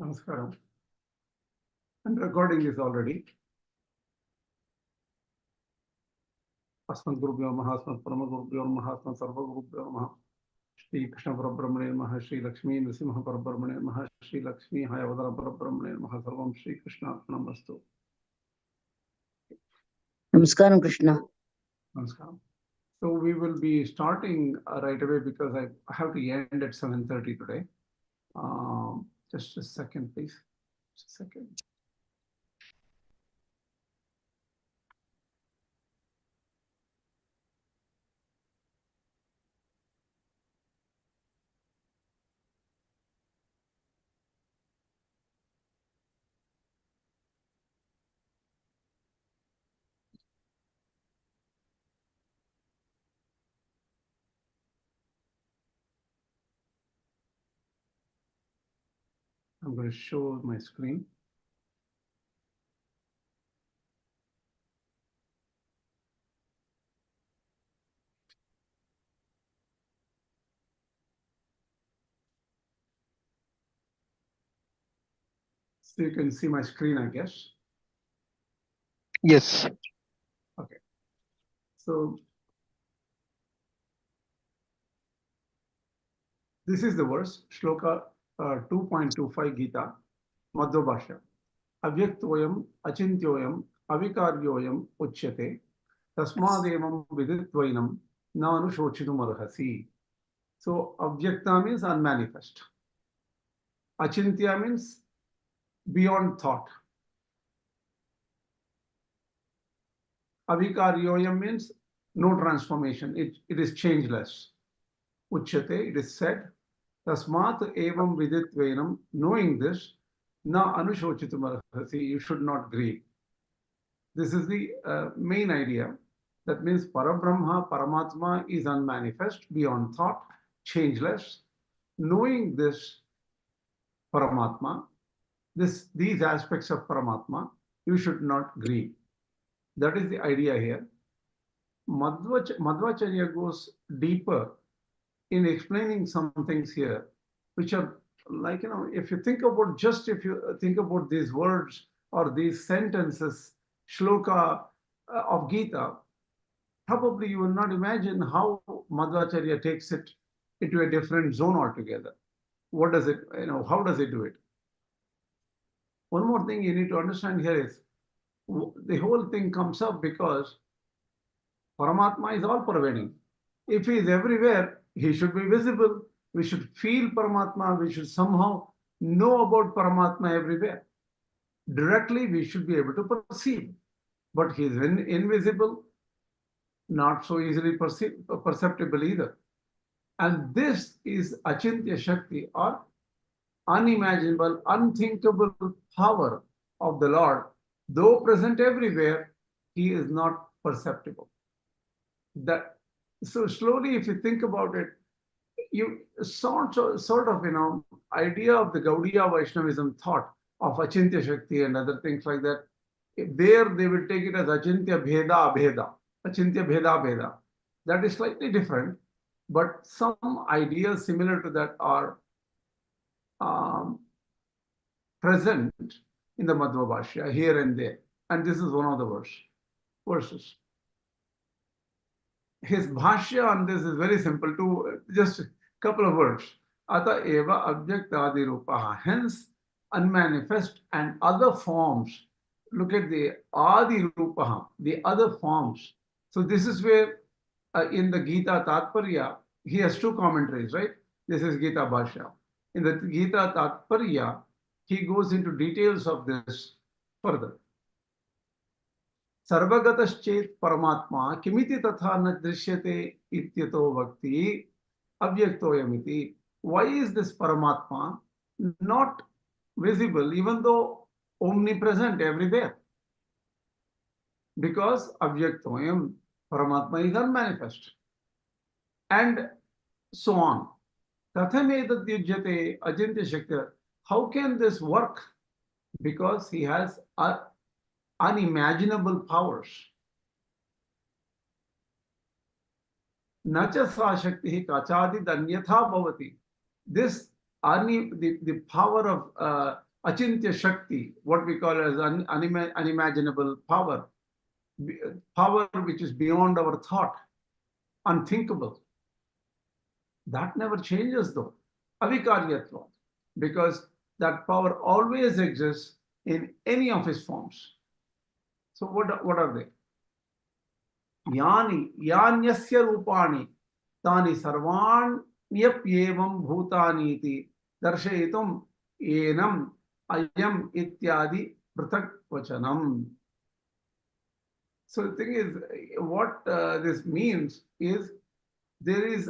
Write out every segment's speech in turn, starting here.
Namaskaram. I'm recording this already. Asmat Gurubhyo Namaha, Asmat Paramātmā Namaha, Asmat Sarva Gurubhyo Namaha. Shri Kṛṣṇa Parabrahmane Namaha, Shri Lakshmi Nrisimha Parabrahmane Namaha, Shri Lakshmi Avatāra Parabrahmane Namaha, Sarvam Shri Kṛṣṇa Namastu. Namaskaram, Krishna. Namaskaram. So we will be starting right away because I have to end at 7:30 today. Just a second, please. Just a second. I'm going to show my screen. So you can see my screen, I guess. Yes. Okay. So this is the verse, Śloka 2.25 Gītā, Madhvācārya. Avyaktoyam, Acintyoyam, Avikāryoyam uchyate, tasmādevamam viditvainam na anushochitum arhasi. So Avyakta means unmanifest. Acintya means beyond thought. Avikāryoyam means no transformation. It is changeless. Uchyate, it is said, tasmāt evam viditvainam, knowing this, na anushochitum arhasi, you should not grieve. This is the main idea. That means Parabrahma, Paramātmā is unmanifest, beyond thought, changeless. Knowing this Paramātmā, these aspects of Paramātmā, you should not grieve. That is the idea here. Madhvācārya goes deeper in explaining some things here, which are like, if you think about these words or these sentences, Śloka of Gītā, probably you will not imagine how Madhvācārya takes it into a different zone altogether. What does it, how does it do it? One more thing you need to understand here is, the whole thing comes up because Paramātmā is all pervading. If he is everywhere, he should be visible. We should feel Paramātmā. We should somehow know about Paramātmā everywhere. Directly, we should be able to perceive. But he is invisible, not so easily perceptible either. And this is Acintya-śakti, or unimaginable, unthinkable power of the Lord. Though present everywhere, he is not perceptible. So slowly, if you think about it, you sort of, idea of the Gaudiya Vaishnavism thought of Acintya-śakti and other things like that. There they will take it as Acintya-bheda-abheda, Acintya-bheda-abheda. That is slightly different, but some ideas similar to that are present in the Madhvācārya here and there. And this is one of the verses. His bhashya on this is very simple, too, just a couple of words. Ata eva avyaktādi rupaha. Hence, unmanifest and other forms. Look at the adi rupaha, the other forms. So this is where in the Gītā Tātparya, he has two commentaries, right? This is Gītā Bhashya. In the Gītā Tātparya, he goes into details of this further. Sarvagataschet Paramātmā kimiti tatha na drishyate ityato bhakti avyaktoyamiti. Why is this Paramātmā not visible even though omnipresent everywhere? Because avyaktoyam, Paramātmā is unmanifest. And so on. Tathametat yujyate Acintya-śakti. How can this work? Because he has unimaginable powers. Nacha sa shakti kachadi danyatha bhavati. This the power of Acintya-śakti, what we call as unimaginable power, power which is beyond our thought, unthinkable. That never changes though. Avikārya, because that power always exists in any of his forms. So what are they? Yanyasya rupani tani sarvanyapyevam bhutani iti darshayitum enam ayam ityadi pratak vachanam. So the thing is, what this means is there is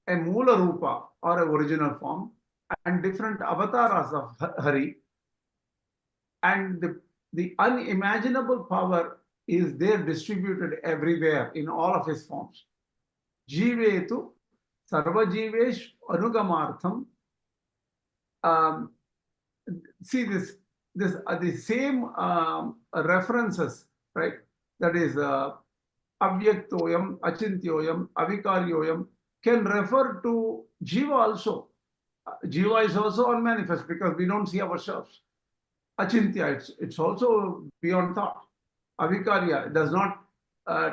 a Mula Rupa or an original form and different avatars of Hari, and the unimaginable power is there distributed everywhere in all of his forms. Jivetu sarva jivesh anugamartham. See this the same references, right? That is Avyaktoyam, Achintyoyam, Avikaryoyam can refer to Jiva also. Jiva is also unmanifest because we don't see ourselves. Achintya, it's also beyond thought. Avikārya does not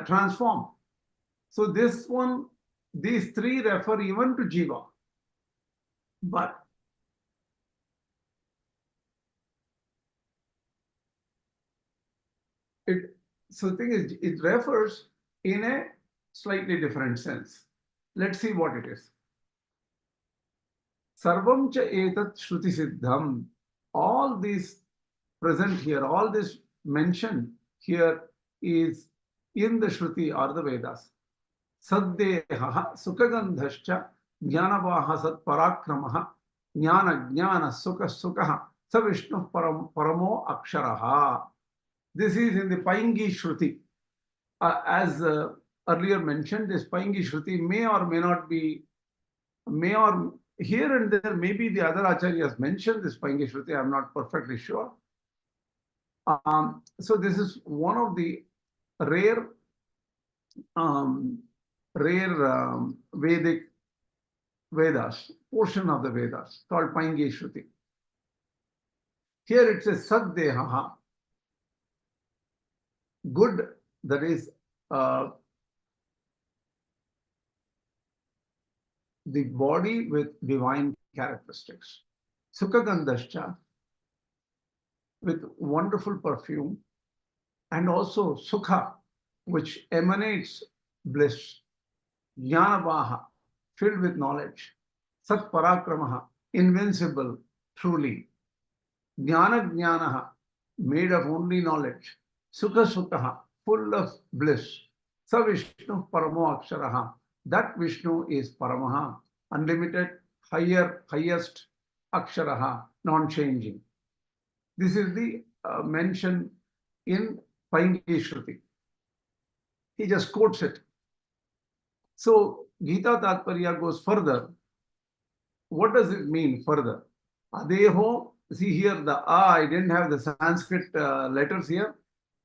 transform. So these three refer even to Jiva. But so the thing is, it refers in a slightly different sense. Let's see what it is. Sarvam cha etat shruti siddham. All these present here, all this mentioned here is in the Shruti or the Vedas. Saddeha sukagandhascha jnanavaha sat parakramaha jnana jnana sukha sukha sa Vishnu paramo aksharaha. This is in the Paingi Shruti. As earlier mentioned, this Paingi Shruti may or may not be, here and there, maybe the other acharyas mentioned this Paingi Shruti, I'm not perfectly sure. So this is one of the rare Vedic Vedas, portion of the Vedas, called Paingi Shruti. Here it says Saddeha, good, that is the body with divine characteristics. Sukagandhascha, with wonderful perfume, and also Sukha, which emanates bliss. Jnanavaha, filled with knowledge. Sat Parakramaha, invincible, truly. Jnana Jnanaha, made of only knowledge. Sukha Sukha, full of bliss. Sa Vishnu Paramo Aksharaha, that Vishnu is Paramaha, unlimited, highest, Aksharaha, non-changing. This is the mention in Paingi Shruti. He just quotes it. So Gītā Tatparya goes further. What does it mean further? Adeho, see here the I didn't have the Sanskrit letters here.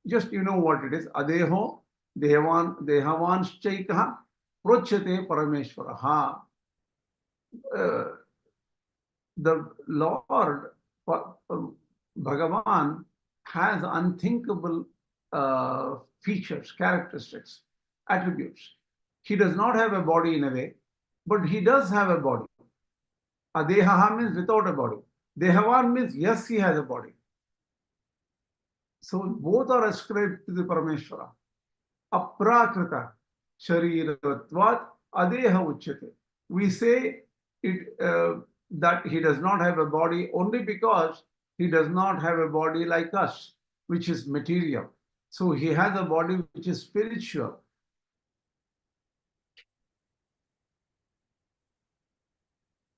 Just you know what it is. Adeho, dehavanshchaikaha, prochate parameshwaraha. The Lord, Bhagavan, has unthinkable features, characteristics, attributes. He does not have a body in a way, but he does have a body. Adehaha means without a body. Dehavan means yes, he has a body. So both are ascribed to the Parameshwara. Aprakrita shariratvat adeha uchyate. We say it that he does not have a body only because he does not have a body like us, which is material. So he has a body which is spiritual.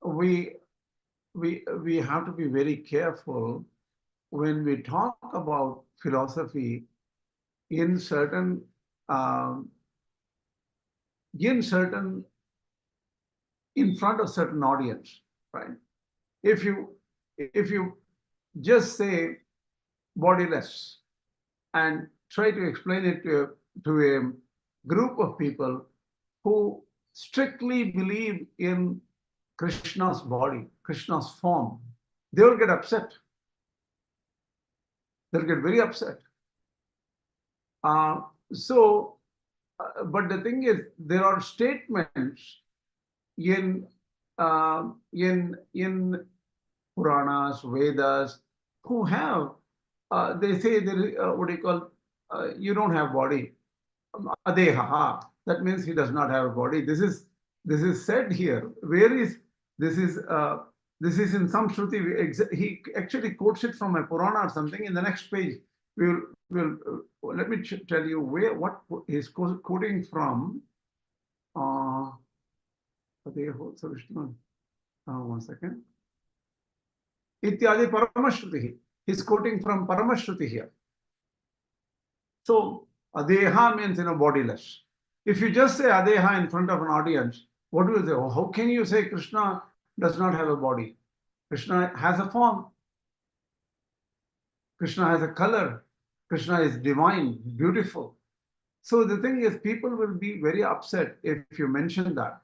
We have to be very careful when we talk about philosophy in front of certain audience, right? If you just say bodiless and try to explain it to a group of people who strictly believe in Krishna's body, Krishna's form, they will get upset. They'll get very upset. But the thing is, there are statements in Puranas, Vedas, who have, they say, there is, what do you call, you don't have body. Adeha, that means he does not have a body. This is said here. Where is this is in some Shruti. He actually quotes it from a Purana or something. In the next page, we'll let me tell you what he's quoting from. One second. Ityadi Paramashruti. He's quoting from Paramashruti here. So Adeha means bodiless. If you just say Adeha in front of an audience, what will they say? How can you say Krishna does not have a body? Krishna has a form. Krishna has a color. Krishna is divine, beautiful. So the thing is, people will be very upset if you mention that.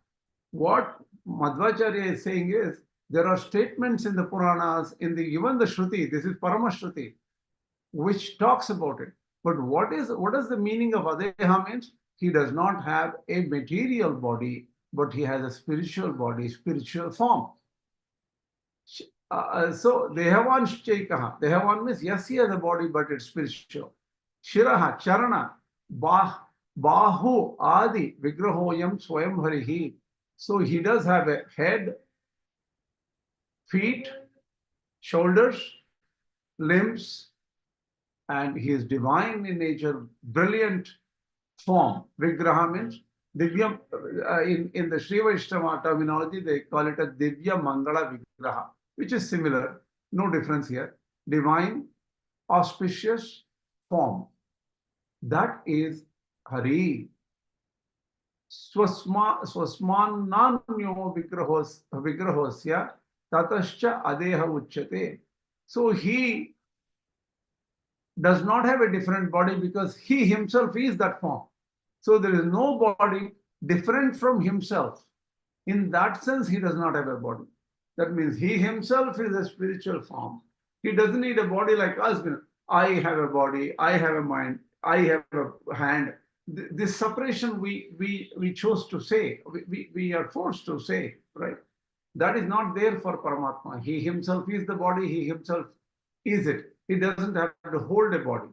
What Madhvācārya is saying is, there are statements in the Puranas, even the Shruti, this is Paramashruti, which talks about it. But what does the meaning of Adeha means? He does not have a material body, but he has a spiritual body, spiritual form. So Dehavan Shchaikaha. Dehavan means, yes, he has a body, but it's spiritual. Shiraha, Charana, Bahu, Adi, Vigrahoyam, Swayam Harihi. So he does have a head, feet, shoulders, limbs, and he is divine in nature, brilliant form. Vigraha means Divya, in the Sri Vaishnava terminology, they call it a Divya-maṅgala-vigraha, which is similar, no difference here. Divine, auspicious form. That is Hari. Swasmananyo vigrahosya tatascha adeha uchyate. So he does not have a different body because he himself is that form. So there is no body different from himself. In that sense, he does not have a body. That means he himself is a spiritual form. He doesn't need a body like us. I have a body, I have a mind, I have a hand. This separation we chose to say, we are forced to say, right? That is not there for Paramatma. He himself is the body, he himself is it. He doesn't have to hold a body.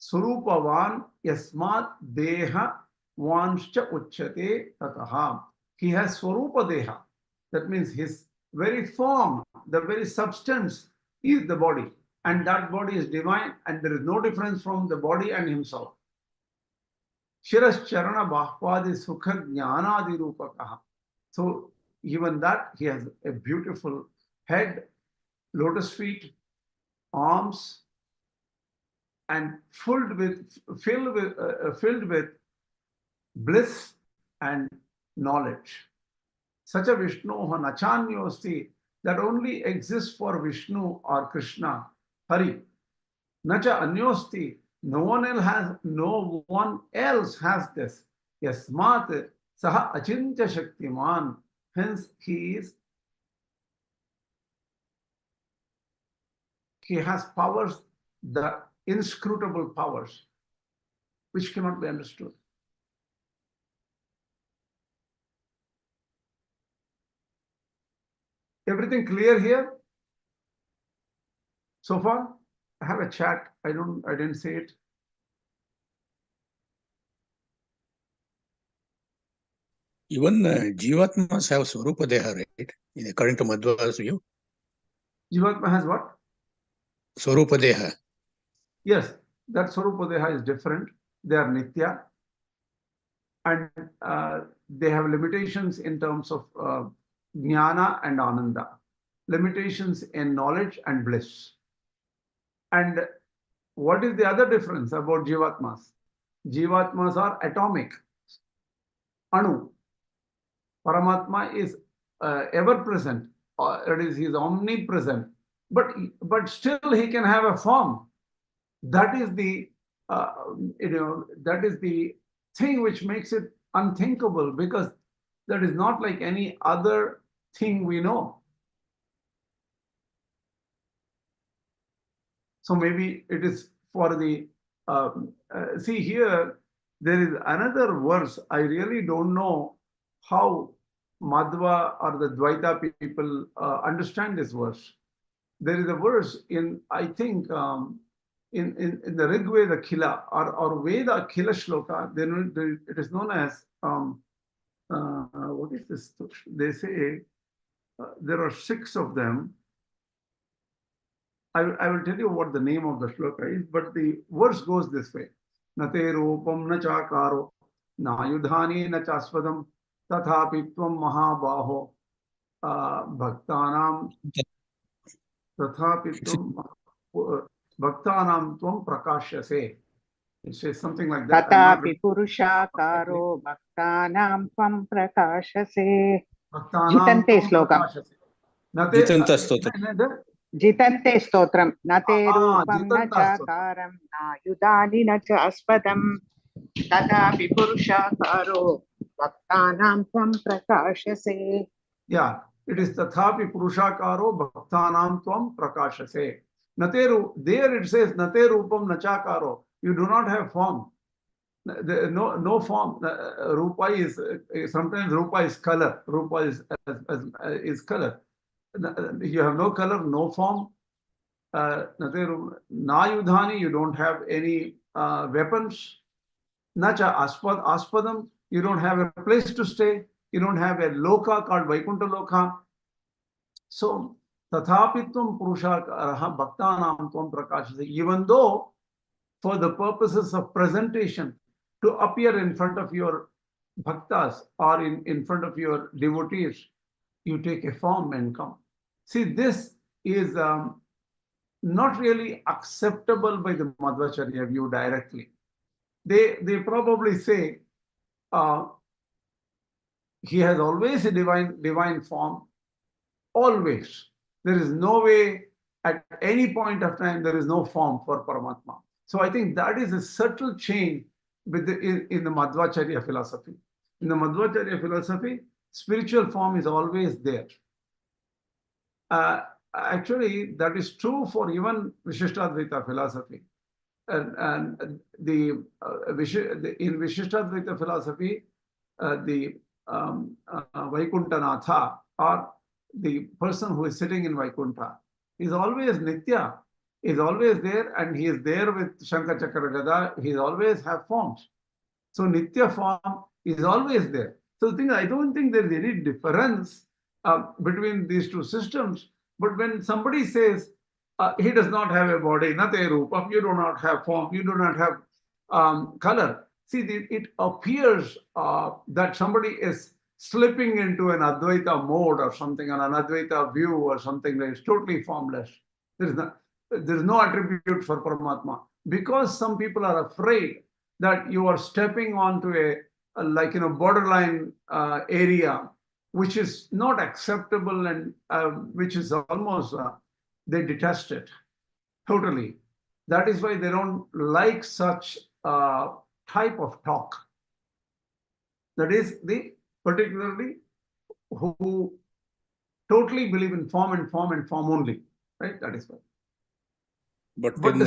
Surupavan yasmat deha vanscha uchyate tataha. He has Swarupa deha. That means his very form, the very substance is the body. And that body is divine, and there is no difference from the body and himself. Shiras charana bahpadi sukha jnanadi rupakaha. So even that, he has a beautiful head, lotus feet, arms, and filled with bliss and knowledge. Such a Vishnu nachanyosti, that only exists for Vishnu or Krishna, Hari. Nacha anyosti, no one else has this. Yasmat saha Acintya-śakti. Hence he has powers, the inscrutable powers, which cannot be understood. Everything clear here? So far? I have a chat. I didn't say it. Even Jīvātmas have Swarupa Deha, right? According to Madhva's view. Jīvātma has what? Swarupa Deha. Yes, that Swarupa Deha is different. They are Nitya. And they have limitations in terms of Jnana and Ananda. Limitations in knowledge and bliss. And what is the other difference about Jīvātmas? Jīvātmas are atomic. Anu. Paramatma is ever present. That is, he is omnipresent. But still he can have a form. That is the that is the thing which makes it unthinkable, because that is not like any other thing we know. So maybe it is for the, see here, there is another verse. I really don't know how Madhva or the Dvaita people understand this verse. There is a verse in, I think, in the Rig Veda Khila or Veda Khila Śloka, it is known as, what is this? They say there are 6 of them. I will tell you what the name of the shloka is, but the verse goes this way. Nate rupam na chakaro, na yudhani na chaspadam, tathapi tvam mahabaho, bhaktanam, tathapi tvam bhaktanam tvam prakashyase. It says something like that. Tatapi purushakaro bhaktanam tvam prakashase. Jitante sloka. Jitanta stotra. Jitante stotram. Nate rupam na chakaram na yudani na cha aspadam. Tatapi purushakaro bhaktanam tvam prakashase. Yeah, it is tathapi purushakaro bhaktanam tvam prakashase. Nateru, there it says nate rupam nachakaro. You do not have form. No form. Rupa is sometimes rupa is color. Rupa is color. You have no color, no form. Na yudhani, you don't have any weapons. Nacha aspadam, you don't have a place to stay. You don't have a loka called Vaikuntha Loka. So tathapitvam purushakaraha bhaktanam tvam prakashase. Even though for the purposes of presentation, to appear in front of your bhaktas or in front of your devotees, you take a form and come. See, this is not really acceptable by the Madhvācārya view directly. They probably say he has always a divine form, always. There is no way at any point of time there is no form for Paramātmā. So I think that is a subtle change with in the Madhvācārya philosophy. In the Madhvācārya philosophy, spiritual form is always there. Actually, that is true for even Viśeṣa philosophy. And in Viśeṣa philosophy, the Vaikuntanatha, or the person who is sitting in Vaikuntha, is always Nitya. Is always there, and he is there with Shankha Chakra Gada. He always have forms. So Nitya form is always there. So the thing, I don't think there is any difference between these two systems. But when somebody says he does not have a body, nate rupa, you do not have form, you do not have color. See, it appears that somebody is slipping into an Advaita mode or something, an Advaita view or something that is totally formless. There is no attribute for Paramātmā, because some people are afraid that you are stepping onto a borderline area which is not acceptable, and which is almost they detest it totally. That is why they don't like such type of talk. That is the particularly who totally believe in form and form and form only, right? That is why. But in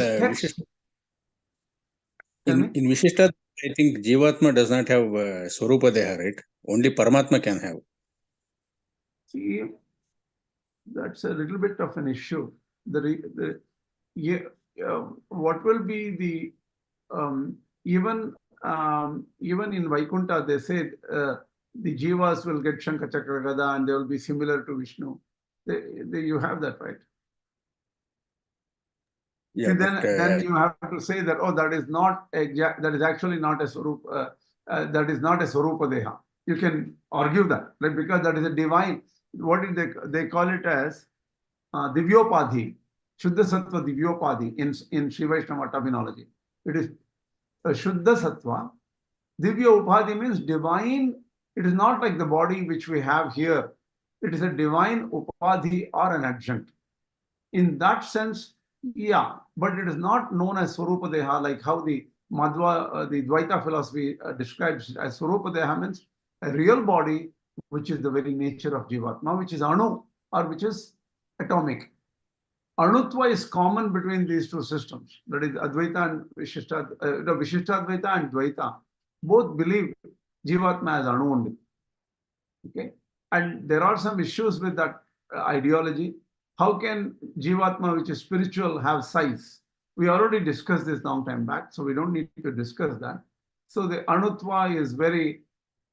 Viśeṣa, I think Jīvātma does not have Swarupa Deha, right? Only Paramātmā can have. See, that's a little bit of an issue. What will be the even in Vaikuntha, they say the jivas will get Shankha Chakra Gada and they will be similar to Vishnu. You have that, right? Yeah, see, then you have to say that, oh, that is not that is actually not a Swarupa, that is not a Swarupa Deha. You can argue that, like, because that is a divine. What did they call it as Divyopadhi, Shuddha Sattva Divyopadhi in Sri Vaishnava terminology. It is a Shuddha Sattva. Divya Upadhi means divine. It is not like the body which we have here. It is a divine Upadhi or an adjunct. In that sense, yeah, but it is not known as Swarupa Deha, like how the Madhva, the Dvaita philosophy describes as Swarupa Deha means a real body which is the very nature of Jīvātma, which is Anu, or which is atomic. Anutva is common between these two systems. That is Advaita and Viśeṣa-Advaita and Dvaita. Both believe Jīvātma as Anu only. Okay? And there are some issues with that ideology. How can Jīvātma, which is spiritual, have size? We already discussed this long time back, so we don't need to discuss that. So the Anutva is very,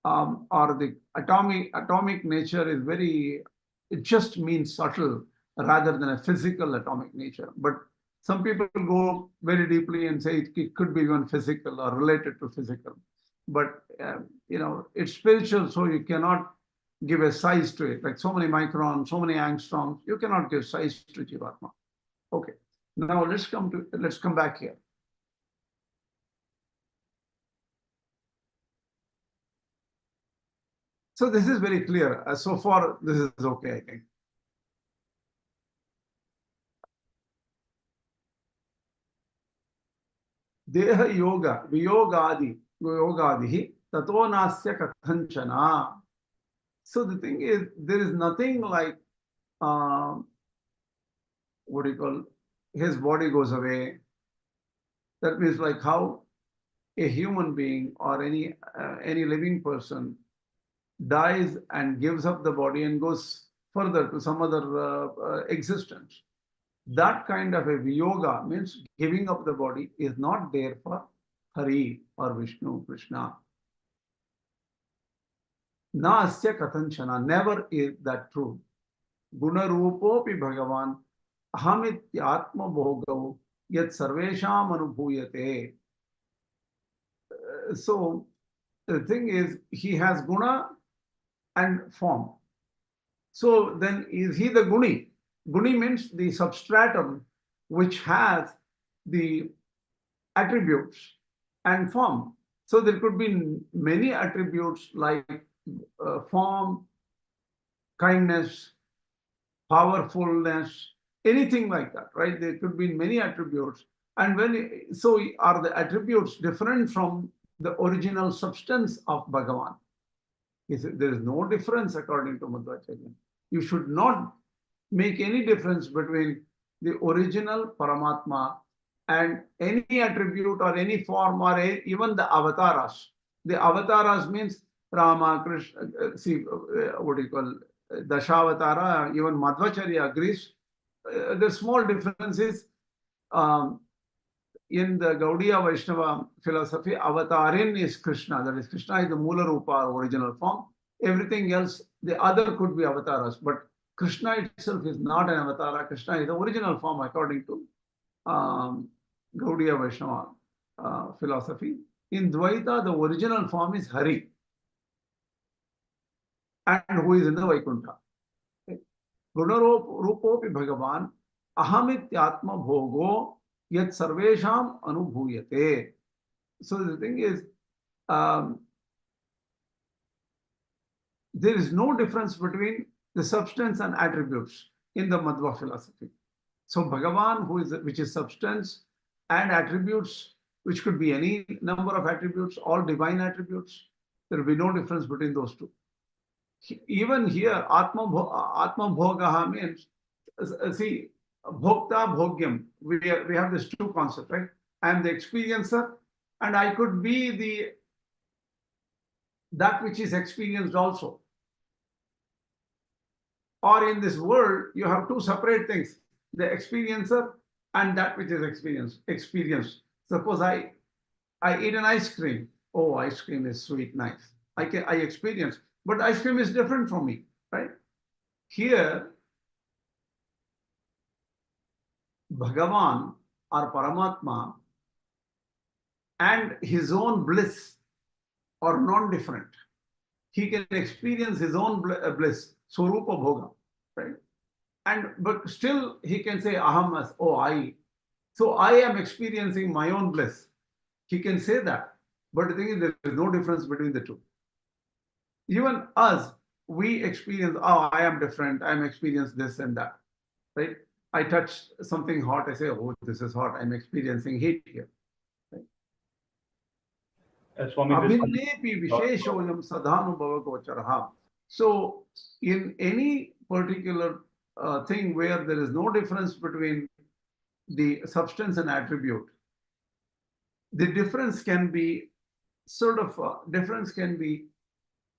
or the atomic nature is very, it just means subtle rather than a physical atomic nature. But some people go very deeply and say it could be even physical or related to physical. But, it's spiritual, so you cannot give a size to it. Like so many microns, so many angstroms, you cannot give size to Jīvātma. Okay, now let's come back here. So this is very clear. So far, this is okay, I think. Deha yoga, viyogadihi, tato nasya kathanchana. So the thing is, there is nothing like, his body goes away. That means like how a human being or any living person dies and gives up the body and goes further to some other existence. That kind of a viyoga means giving up the body is not there for Hari or Vishnu, Krishna. Na asya kathanchana, never is that true. Guna rupopi Bhagavan ahamityatma bhogau yat sarvesham anubhuyate. So the thing is, he has guna and form. So then is he the guni? Guni means the substratum which has the attributes and form. So there could be many attributes like form, kindness, powerfulness, anything like that, right? There could be many attributes. And so are the attributes different from the original substance of Bhagavan? There is no difference according to Madhvācārya. You should not make any difference between the original Paramātmā and any attribute or any form or even the Avatāras. The Avatāras means Rama, Kṛṣṇa, Dashavatara, even Madhvācārya agrees. The small differences in the Gaudiya Vaishnava philosophy, Avatarin is Kṛṣṇa, that is Kṛṣṇa is the Mula Rupa, original form. Everything else, the other could be Avataras, but Kṛṣṇa itself is not an Avatara. Kṛṣṇa is the original form according to Gaudiya Vaishnava philosophy. In Dvaita, the original form is Hari, and who is in the Vaikuntha. Gunarupopi Bhagavan ahamityatma bhogo yat sarvesham anubhuyate. So the thing is, there is no difference between the substance and attributes in the Madhva philosophy. So Bhagavan, which is substance, and attributes, which could be any number of attributes, all divine attributes, there will be no difference between those two. Even here, Atma Bhogaha means, see, Bhokta Bhogyam. We have these two concepts, right? I am the experiencer, and I could be that which is experienced also. Or in this world, you have two separate things: the experiencer and that which is experienced. Suppose I eat an ice cream. Oh, ice cream is sweet, nice. I experience, but ice cream is different from me, right? Here, Bhagavan or Paramātmā and his own bliss are non-different. He can experience his own bliss, Swarupa Bhoga, right? But still he can say Aham as, oh, I. So I am experiencing my own bliss. He can say that. But the thing is, there is no difference between the two. Even us, we experience, oh, I am different. I am experiencing this and that, right? I touch something hot. I say, oh, this is hot. I'm experiencing heat here. Right? So in any particular thing where there is no difference between the substance and attribute, the difference can be difference can be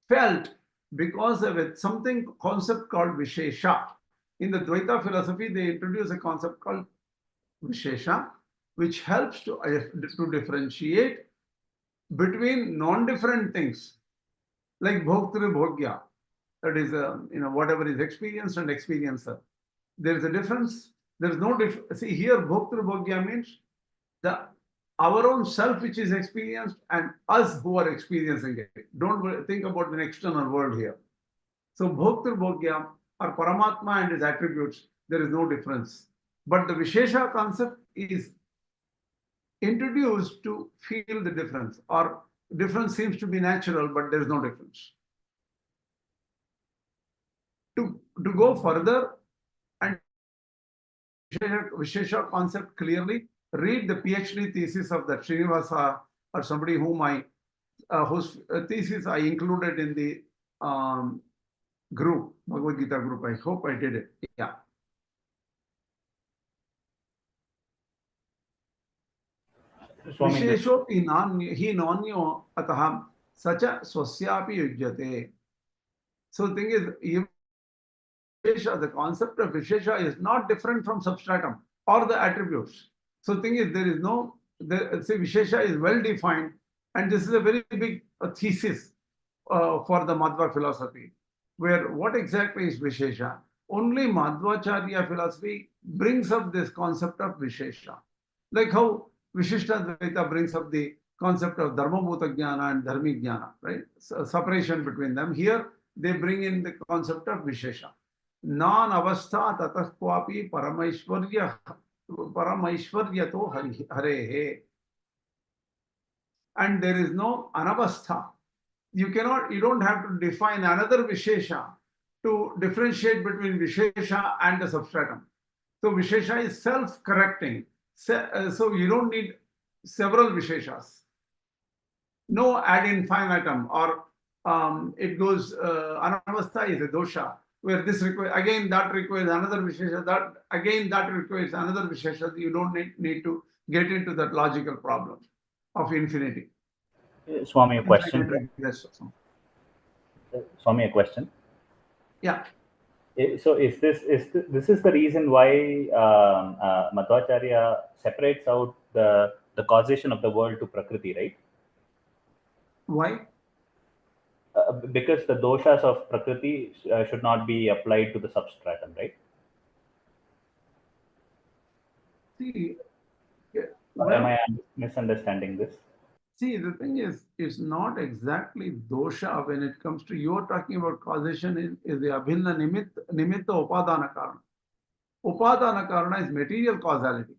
felt because of it, something concept called Viśeṣa. In the Dvaita philosophy, they introduce a concept called Viśeṣa, which helps to differentiate between non-different things, like bhoktru bhogya, that is, whatever is experienced and experiencer. There is a difference. There is no difference. See, here bhoktru bhogya means our own self which is experienced and us who are experiencing it. Don't think about an external world here. So bhoktru bhogya or Paramātmā and his attributes, there is no difference. But the Viśeṣa concept is introduced to feel the difference, or difference seems to be natural, but there is no difference. To go further and Viśeṣa concept clearly, read the PhD thesis of that Srinivasa, or somebody whose thesis I included in the group, Bhagavad Gītā group. I hope I did it. Yeah. Viśeṣo hi nonyo atah sacha swasyapi yujyate. So the thing is, Viśeṣa, the concept of Viśeṣa is not different from substratum or the attributes. So the thing is, there is no, Viśeṣa is well defined, and this is a very big thesis for the Madhva philosophy, where what exactly is Viśeṣa? Only Madhvācārya philosophy brings up this concept of Viśeṣa. Like how Viśiṣṭha brings up the concept of dharmabhuta jnana and dharmi jnana, right? So separation between them. Here, they bring in the concept of Viśeṣa. Non-avastha tatah kvapi paramaishvaryato harehe. And there is no anavastha. You don't have to define another Viśeṣa to differentiate between Viśeṣa and the substratum. So Viśeṣa is self-correcting. So you don't need several Viśeṣas. No ad infinitum, or it goes, anavastha is a dosha, where this requires, again that requires another Viśeṣa, that requires another Viśeṣa. You don't need to get into that logical problem of infinity. Swami, a question. Yes. Swami, a question. Yeah. So is this the reason why Madhvācārya separates out the causation of the world to Prakriti, right? Why? Because the doshas of Prakriti should not be applied to the substratum, right? See, Or am I misunderstanding this? See, the thing is, it's not exactly dosha when it comes to, you're talking about causation is the abhinna nimitta upadana karana. Upadana karana is material causality,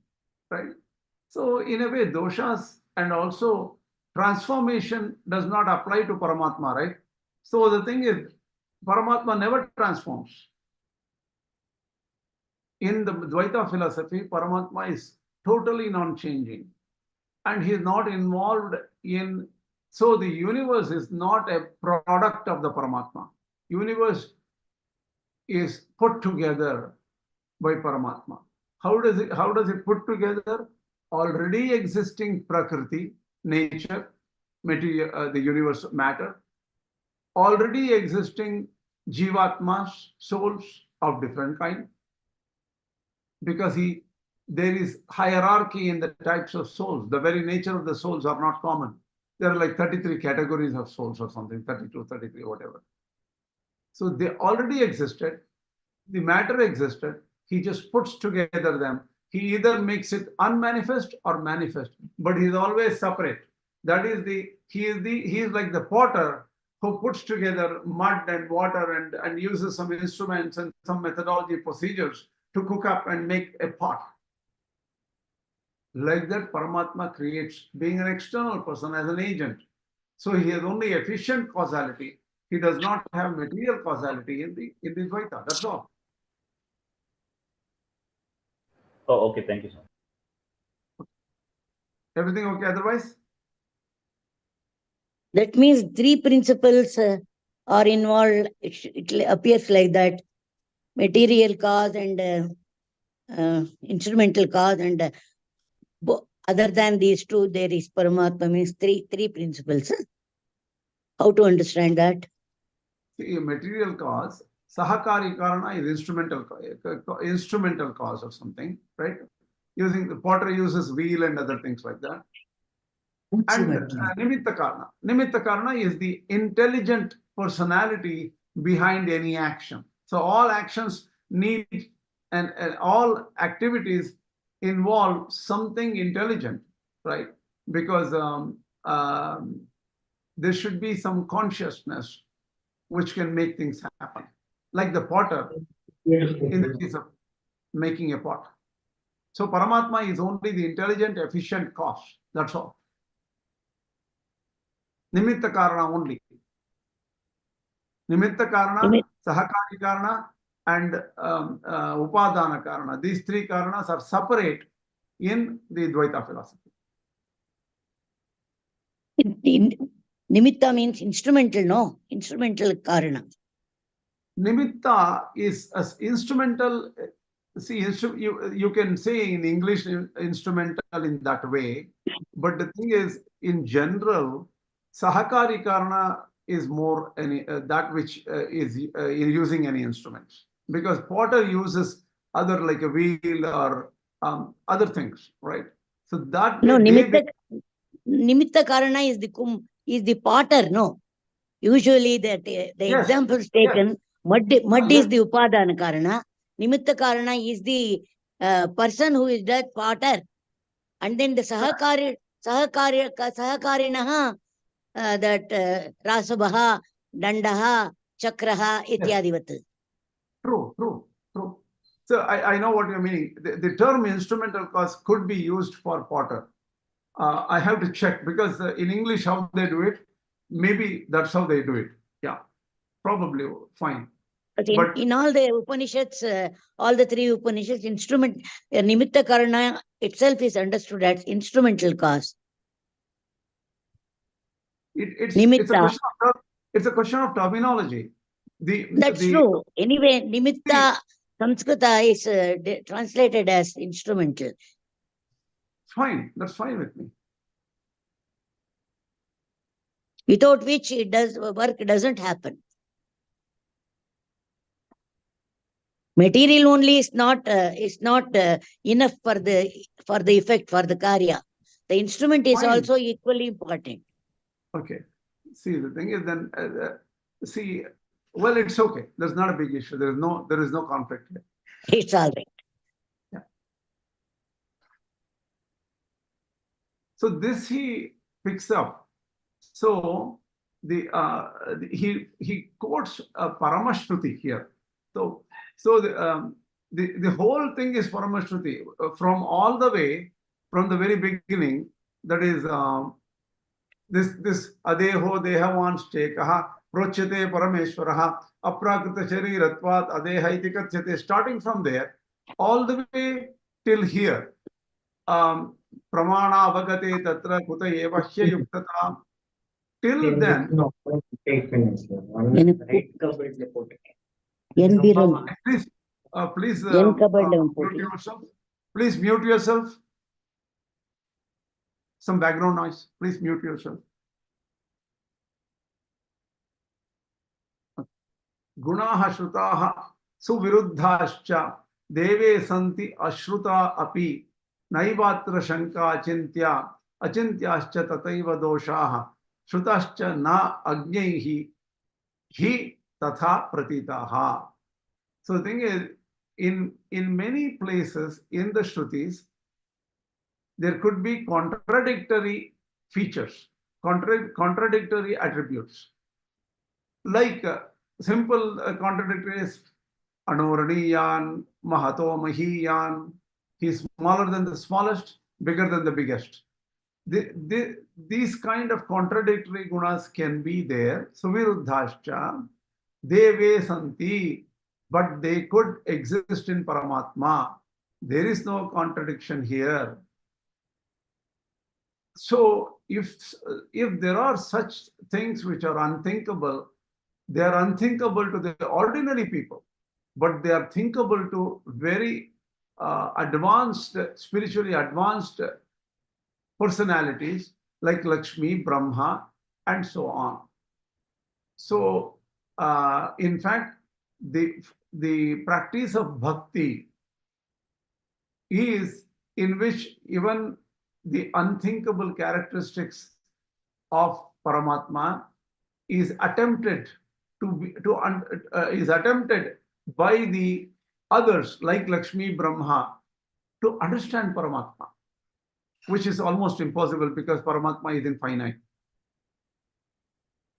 right? So in a way, doshas and also transformation does not apply to Paramātmā, right? So the thing is, Paramātmā never transforms. In the Dvaita philosophy, Paramātmā is totally non-changing. And he is not involved in, so the universe is not a product of the Paramātmā. Universe is put together by Paramātmā. How does it put together? Already existing Prakriti, nature, material, the universe, matter, already existing Jīvātmas, souls of different kind, because there is hierarchy in the types of souls. The very nature of the souls are not common. There are like 33 categories of souls or something, 32, 33, whatever. So they already existed. The matter existed. He just puts together them. He either makes it unmanifest or manifest, but he's always separate. That is he is like the potter who puts together mud and water and uses some instruments and some methodology procedures to cook up and make a pot. Like that, Paramātmā creates, being an external person as an agent. So he has only efficient causality. He does not have material causality in the Dvaita. That's all. Oh, okay. Thank you, sir. Everything okay otherwise? That means three principles are involved, it appears like that. Material cause and instrumental cause, and other than these two, there is Paramatma, means three principles. How to understand that? See, a material cause, Sahakari Karana is instrumental cause of something, right? Using the potter uses wheel and other things like that. And Nimitta Karana. Nimitta Karana is the intelligent personality behind any action. So all actions need and all activities involve something intelligent, right? Because there should be some consciousness which can make things happen. Like the potter in the case of making a pot. So Paramatma is only the intelligent, efficient cause. That's all. Nimitta Karana only. Nimitta Karana, Sahakari Karana, and Upadana Karana. These three Karanas are separate in the Dvaita philosophy. Nimitta means instrumental, no? Instrumental Karana. Nimitta is as instrumental. See, you can say in English instrumental in that way, but the thing is, in general, Sahakari Karana is more that which is using any instruments, because potter uses other like a wheel or other things, right? So that no, Nimitta Karana is the potter, no? Usually the yes, examples taken, yes. Mud is the Upadana Karana. Nimitta Karana is the person who is that potter. And then the Sahakarinaha, that Rasabaha, Dandaha, Chakraha, Ityadivat. True. So I know what you're meaning. The term instrumental cause could be used for potter. I have to check, because in English how they do it, maybe that's how they do it. Yeah, probably fine. But in all the Upanishads, all the three Upanishads, Nimitta Karana itself is understood as instrumental cause. It's a question of terminology. That's true. Anyway, Nimitta Samskrita is translated as instrumental. Fine, that's fine with me. Without which work doesn't happen. Material only is not enough for the effect, for the karya. The instrument is also equally important. Okay. See, the thing is then well, it's okay. There's not a big issue. There is no conflict here. It's all right. Yeah. So this he picks up. So he quotes Paramashruti here. So the whole thing is Paramashruti from all the way, from the very beginning. That is this adeho dehavanstekaha prochate parameshwaraha aprakrita shariratvat adeha iti kathyate. Starting from there all the way till here, pramana avagate tatra kuta evahya yuktata. Till then, please mute yourself. Please mute yourself. Some background noise. Please mute yourself. Gunaha shrutaha suviruddhascha deve santi ashruta api naivatra shanka acintya-śakti tataiva doshaha shrutascha na ajnaihi hi tatha pratitaha. So the thing is, in many places in the Shrutis, there could be contradictory features, contradictory attributes. Like simple contradictory is Anoraniyan, Mahato Mahiyan. He's smaller than the smallest, bigger than the biggest. These kind of contradictory gunas can be there. Suviruddhascha, deve santi, but they could exist in Paramatma. There is no contradiction here. So if there are such things which are unthinkable, They are unthinkable to the ordinary people, but they are thinkable to very advanced, spiritually advanced personalities like Lakshmi, Brahma, and so on. So, in fact, the practice of bhakti is in which even the unthinkable characteristics of Paramātmā is attempted is attempted by the others like Lakshmi, Brahma to understand Paramātmā, which is almost impossible because Paramātmā is infinite.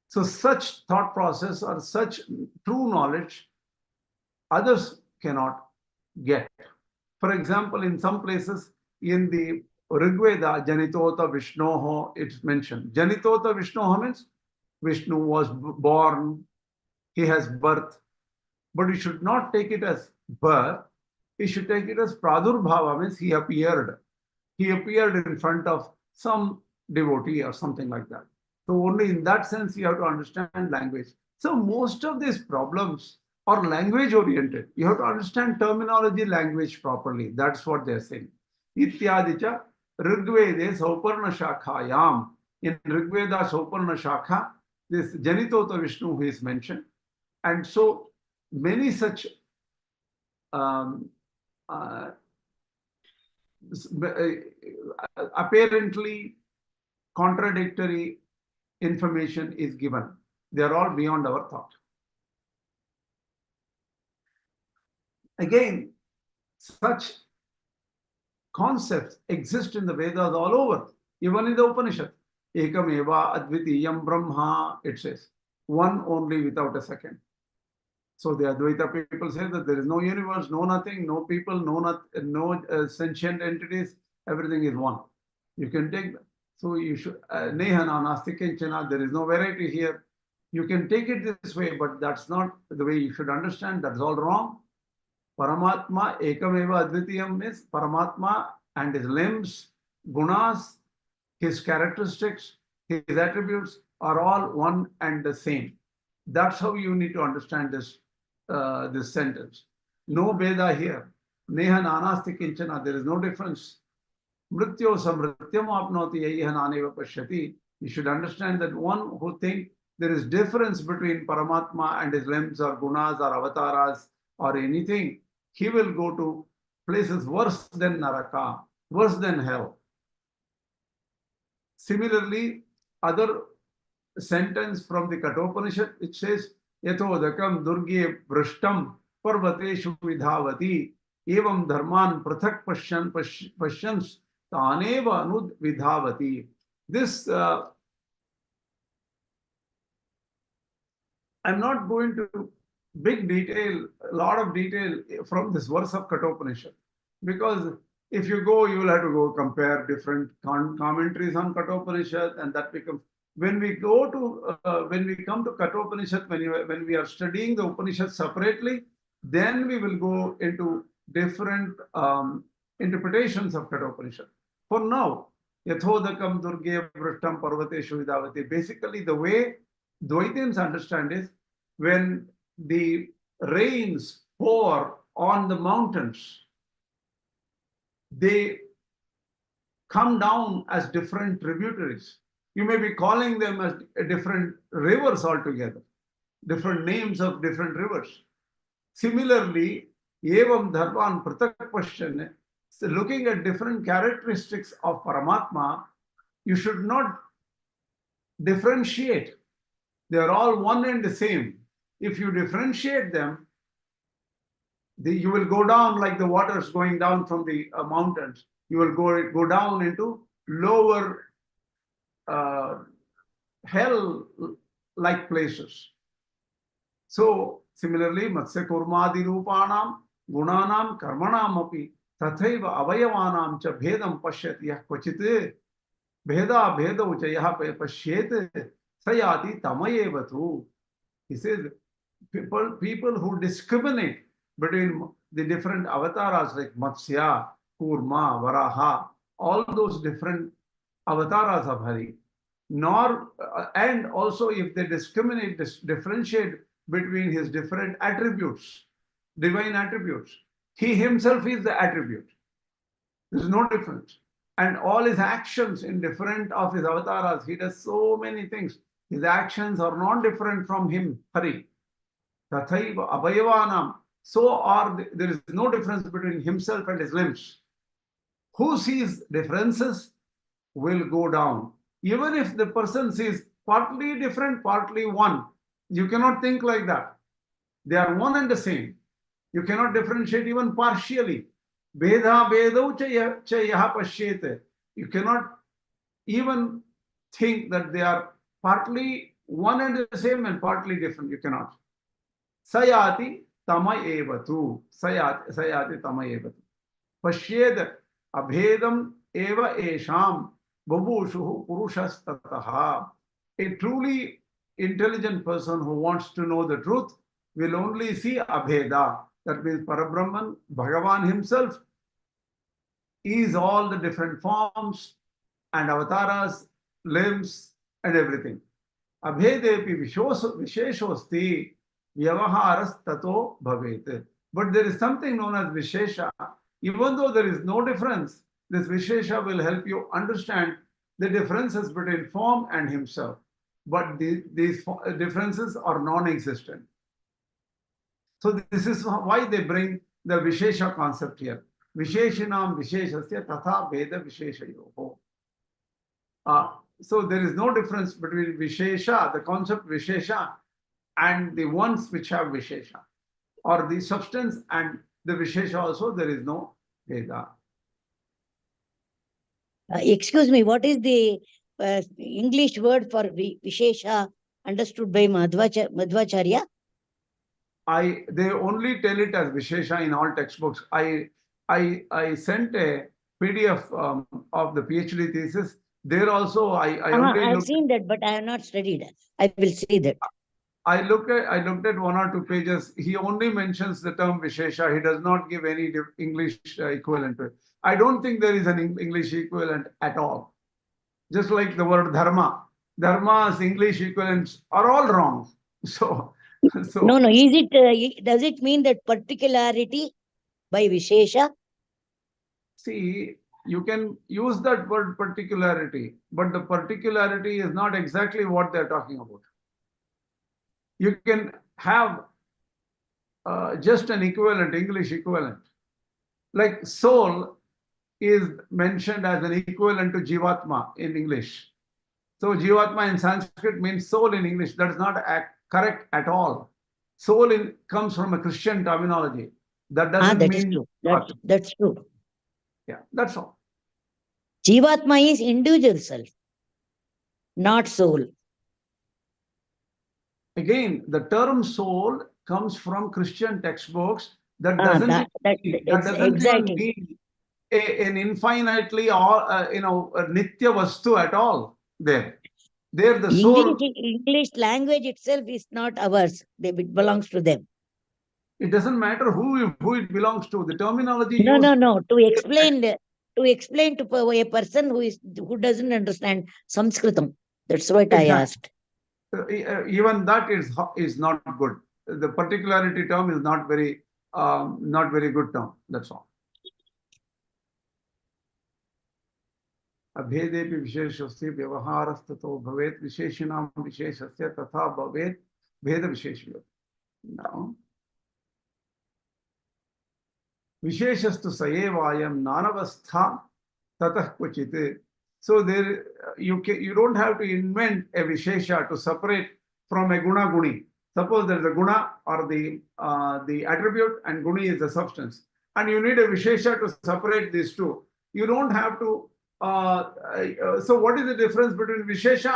So such thought process or such true knowledge others cannot get. For example, in some places in the Rigveda, Janitota Vishnoho, it's mentioned. Janitota Vishnoho means Vishnu was born, he has birth, but you should not take it as birth, you should take it as Pradurbhava, means he appeared. He appeared in front of some devotee or something like that. So only in that sense you have to understand language. So most of these problems are language oriented. You have to understand terminology, language properly. That's what they're saying. Ityadicha Rigvede Sauparna Shakhayam. In Rigveda Sauparna Shakha, this Janitota Vishnu who is mentioned. And so many such apparently contradictory information is given. They are all beyond our thought. Again, such concepts exist in the Vedas all over, even in the Upanishad. Ekam eva advitiyam brahma, it says, one only without a second. So the Advaita people say that there is no universe, no nothing, no people, no sentient entities, everything is one. You can take that. So you should, nehana nasti kinchana, there is no variety here. You can take it this way, but that's not the way you should understand. That's all wrong. Paramātmā ekameva advitiyam means Paramātmā and his limbs, gunas, his characteristics, his attributes are all one and the same. That's how you need to understand this this sentence. No Veda here. Neha nanasti kinchana, there is no difference. Mrityo samrityam apnoti yaiha naneva pashyati. You should understand that one who thinks there is difference between Paramātmā and his limbs or gunas or avataras or anything, he will go to places worse than Naraka, worse than hell. Similarly, other sentence from the Kathopanishad, it says, Yathodakam durge vrishtam parvateshu vidhavati evam dharman prathak pashyans taneva anud vidhavati. This, I'm not going to big detail, a lot of detail from this verse of Kathopanishad, because if you go, you will have to go compare different commentaries on Kathopanishad, and that becomes, when we go to, when we come to Kathopanishad, when we are studying the Upanishad separately, then we will go into different interpretations of Kathopanishad. For now, Yathodakam Durge Vrishtam Parvateshu Vidavati. Basically, the way Dvaitins understand is when the rains pour on the mountains, they come down as different tributaries. You may be calling them as different rivers altogether, different names of different rivers. Similarly, Evam Dharman Pratak Pashyane, looking at different characteristics of Paramātmā, you should not differentiate. They are all one and the same. If you differentiate them, you will go down like the waters going down from the mountains. You will go down into lower hell-like places. So similarly, Matsya Kurmadi Rupanam, Gunanam, Karmanam api, Tathaiva Avayavanam cha Bhedam Pashyati yah Kvachit, Bheda Bheda Uchayaha Pashyete, Sayati Tamayevatu. He says, people who discriminate between the different avatars like Matsya, Kurma, Varaha, all those different avatars of Hari, nor and also if they differentiate between his different attributes, divine attributes. He himself is the attribute. There is no difference. And all his actions in different of his avatars, he does so many things. His actions are not different from him, Hari. Tathaiva abhayavanam. So there is no difference between himself and his limbs. Who sees differences will go down. Even if the person sees partly different, partly one, you cannot think like that. They are one and the same. You cannot differentiate even partially. Vedha vedau cha yaha pashyete. You cannot even think that they are partly one and the same and partly different. You cannot. Sayati tama evatu. Sayati tama evatu. Pashyed abhedam eva esham babushuhu purushastataha. A truly intelligent person who wants to know the truth will only see abheda. That means Parabrahman, Bhagavan himself, is all the different forms and avatars, limbs, and everything. Abhedepi Viśeṣosti Vyavaharas tato bhavet. But there is something known as Viśeṣa. Even though there is no difference, this Viśeṣa will help you understand the differences between form and himself. But these differences are non-existent. So this is why they bring the Viśeṣa concept here. Viśeṣinam Viśeṣasya tatha veda Viśeṣayoho. So there is no difference between Viśeṣa, the concept Viśeṣa, and the ones which have Viśeṣa. Or the substance and the Viśeṣa also, there is no Veda. Excuse me, what is the English word for Viśeṣa understood by Madhvācārya? They only tell it as Viśeṣa in all textbooks. I sent a PDF of the PhD thesis. There also I've seen that, but I have not studied. I will see that. I looked at 1 or 2 pages. He only mentions the term Viśeṣa. He does not give any English equivalent to it. I don't think there is an English equivalent at all. Just like the word dharma. Dharma's English equivalents are all wrong. So no. Is it? Does it mean that particularity by Viśeṣa? See, you can use that word particularity, but the particularity is not exactly what they're talking about. You can have just an equivalent, English equivalent. Like soul is mentioned as an equivalent to Jīvātma in English. So Jīvātma in Sanskrit means soul in English. That is not correct at all. Soul comes from a Christian terminology. That doesn't mean... Is true. That's true. Yeah, that's all. Jīvātma is individual self, not soul. Again, the term soul comes from Christian textbooks. That doesn't even mean an infinitely or a nitya vastu at all. There the soul. English language itself is not ours. It belongs to them. It doesn't matter who it belongs to. The terminology. No. To explain to a person who doesn't understand Sanskritam. That's what I asked. Even that is not good. The particularity term is not very good term. That's all. Abhedepi Viśeṣosti Vyavaharas tato bhavet Viśeṣinam Viśeṣasya tatha bhavet Veda Viśeṣayoho. Now, Viśeṣastu sayevayam nanavastha tatah kvachit. So there you don't have to invent a Viśeṣa to separate from a guna guni. Suppose there is a guna or the attribute and guni is the substance, and you need a Viśeṣa to separate these two. You don't have to. So what is the difference between Viśeṣa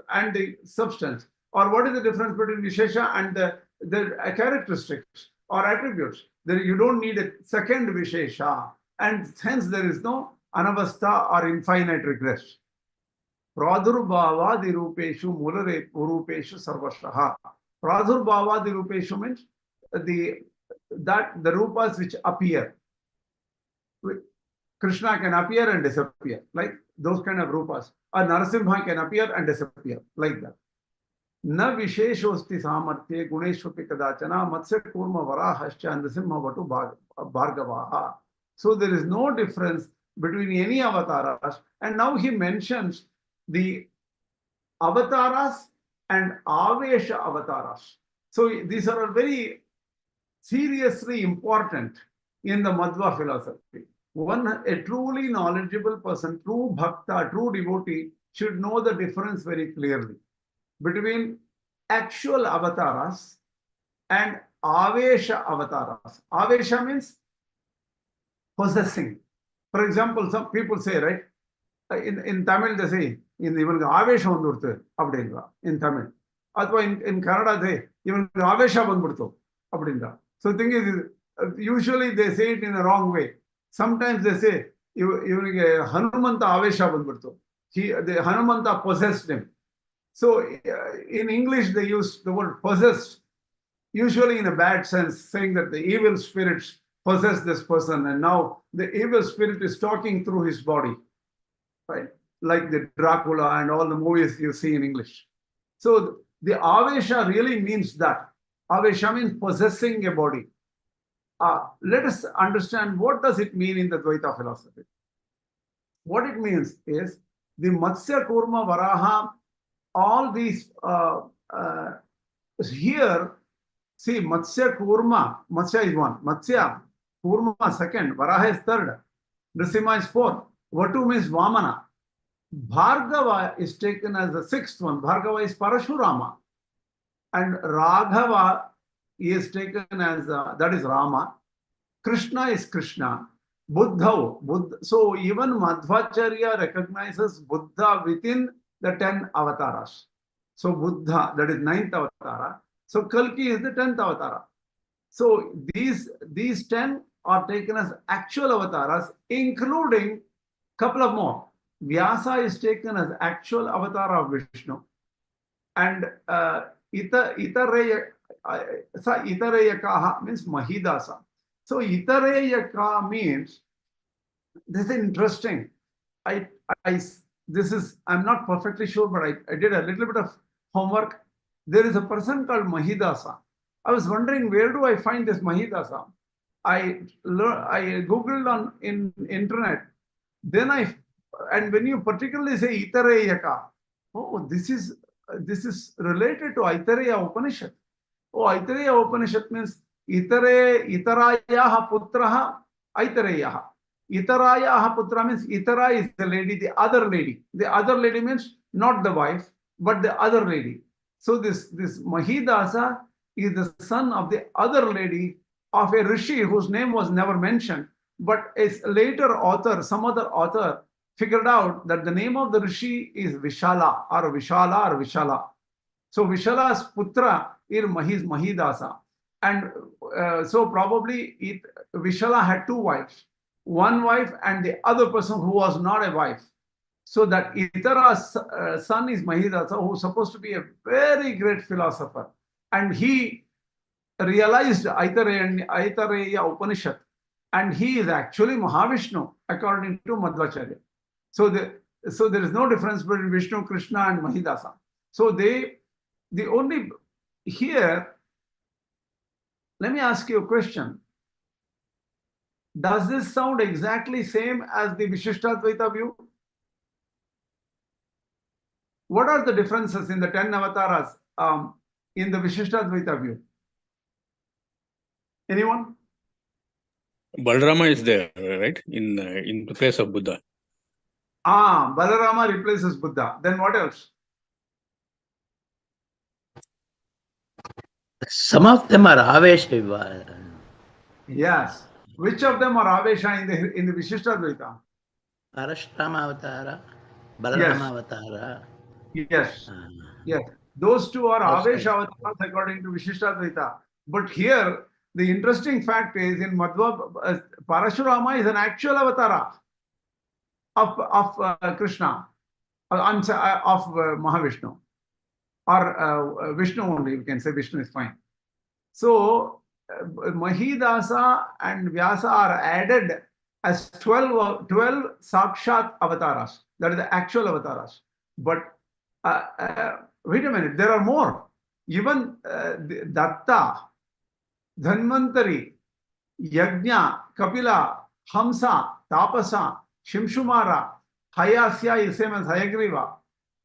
and the substance, or what is the difference between Viśeṣa and the characteristics or attributes? There you don't need a second Viśeṣa, and hence there is no anavastha or infinite regress. Pradurbhavadi rupeshu mulare rupeshu sarvashaha. Pradurbhavadi rupeshu means the rupas which appear. Kṛṣṇa can appear and disappear, like those kind of rupas. Or Narasimha can appear and disappear, like that. Na Viśeṣosti samartye guneshvapi kadachana matsya kurma varahascha and Narasimha vatu bhargavaha. So there is no difference between any avatars. And now he mentions the Avataras and Āveśa-avatāras. So these are very seriously important in the Madhva philosophy. A truly knowledgeable person, true bhakta, true devotee, should know the difference very clearly between actual avataras and Āveśa-avatāras. Avyakta means possessing. For example, some people say, right, in Tamil they say, even Avyakta vandurthu abdinga in Tamil. Athwa in Kannada they even Avyakta vandurthu abdinga. So the thing is, usually they say it in a wrong way. Sometimes they say Hanumanta Avyakta vandurthu. The Hanumanta possessed him. So in English they use the word possessed, usually in a bad sense, saying that the evil spirits possess this person, and now the evil spirit is talking through his body, right? Like the Dracula and all the movies you see in English. So the Avyakta really means that. Avyakta means possessing a body. Let us understand what does it mean in the Dvaita philosophy. What it means is the Matsya, Kurma, Varaha, all these here, see, Matsya, Kurma, Matsya is one, Matsya, Kurma second, Varaha is third, Nrsimha is fourth, Vatu means Vamana. Bhargava is taken as the sixth one. Bhargava is Parashurama. And Raghava is taken as, that is Rama. Kṛṣṇa is Kṛṣṇa. Buddha. So even Madhvācārya recognizes Buddha within the 10 avatars. So Buddha, that is 9th avatara. So Kalki is the 10th avatara. So these 10 are taken as actual avatars, including couple of more. Vyasa is taken as actual avatar of Vishnu, and Itareyakaha means Mahidasa. So Itareyaka means, this is interesting. I'm not perfectly sure, but I did a little bit of homework. There is a person called Mahidasa. I was wondering, where do I find this Mahidasa? I googled in internet. Then and when you particularly say Itareyaka, oh, this is related to Aitareya Upanishad. Oh, Aitareya Upanishad means Itarayaha putraha Aitareyaha. Itarayaha putra means Itara is the lady, the other lady. The other lady means not the wife, but the other lady. So this Mahidasa is the son of the other lady of a rishi whose name was never mentioned, but a later author, some other author, figured out that the name of the rishi is Vishala or Vishala. So Vishala's putra is Mahidasa. And so probably Vishala had two wives, one wife and the other person who was not a wife. So that Itara's son is Mahidasa, who is supposed to be a very great philosopher. And he realized Aitareya Upanishad. And he is actually Mahavishnu, according to Madhvācārya. So there is no difference between Vishnu, Kṛṣṇa, and Mahidasa. So here, let me ask you a question. Does this sound exactly same as the Viśiṣṭhadvaita view? What are the differences in the 10 avatars in the Viśiṣṭhadvaita view? Anyone? Balarama is there, right? In the place of Buddha. Balarama replaces Buddha. Then what else? Some of them are Āveśa. Yes. Which of them are Avyakta in the Viśiṣṭhadvaita? Parashurama-avatāra, Balarama-avatāra. Yes. Yes. Those two are Avyakta-avatāras according to Viśiṣṭhadvaita. But here, the interesting fact is in Madhva, Parashurama is an actual avatara of Kṛṣṇa, of Mahavishnu, or Vishnu only, you can say Vishnu is fine. So Mahidasa and Vyasa are added as 12 Sākṣāt-avataras. That is the actual avataras. But wait a minute, there are more. Even Datta, Dhanvantari, Yajna, Kapila, Hamsa, Tapasa, Shimshumara, Hayasya is same as Hayagriva,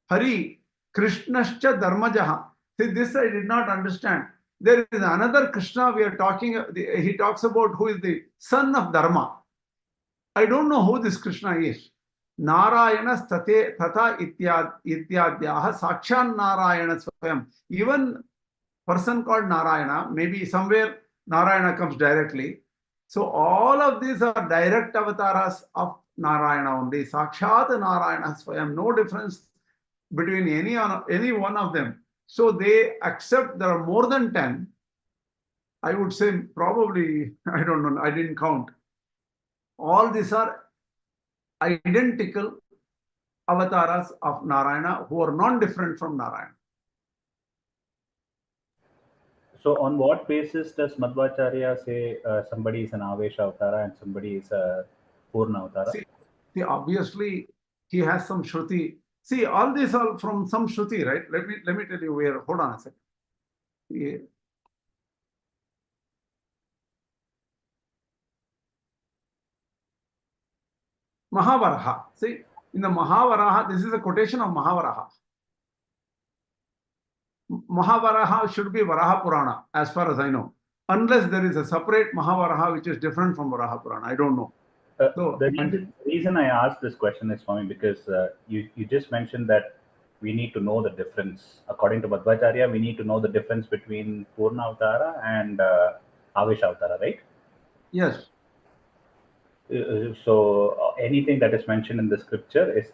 Hari, Kṛṣṇascha Dharmajaha. See, this I did not understand. There is another Kṛṣṇa we are talking, he talks about who is the son of Dharma. I don't know who this Kṛṣṇa is. Narayana State Tata Ityadyaha Sakshan Narayana Swayam. Even person called Narayana, maybe somewhere Narayana comes directly. So all of these are direct avataras of Narayana only. Sakshat Narayana Swayam. No difference between any one of them. So they accept there are more than 10. I would say probably, I don't know, I didn't count. All these are identical avataras of Narayana who are non-different from Narayana. So on what basis does Madhvācārya say somebody is an Āveśa-avatāra and somebody is a Purna-avatāra? See, obviously he has some Shruti. See, all these are from some Shruti, right? Let me tell you where. Hold on a second. Yeah. Mahavaraha. See, in the Mahavaraha, this is a quotation of Mahavaraha. Mahavaraha should be Varaha Purana, as far as I know. Unless there is a separate Mahavaraha which is different from Varaha Purana. I don't know. So, the reason I asked this question is, Swami, because you just mentioned that we need to know the difference. According to Madhvācārya, we need to know the difference between Purna-avatāra and Āveśa-avatāra, right? Yes. So anything that is mentioned in the scripture is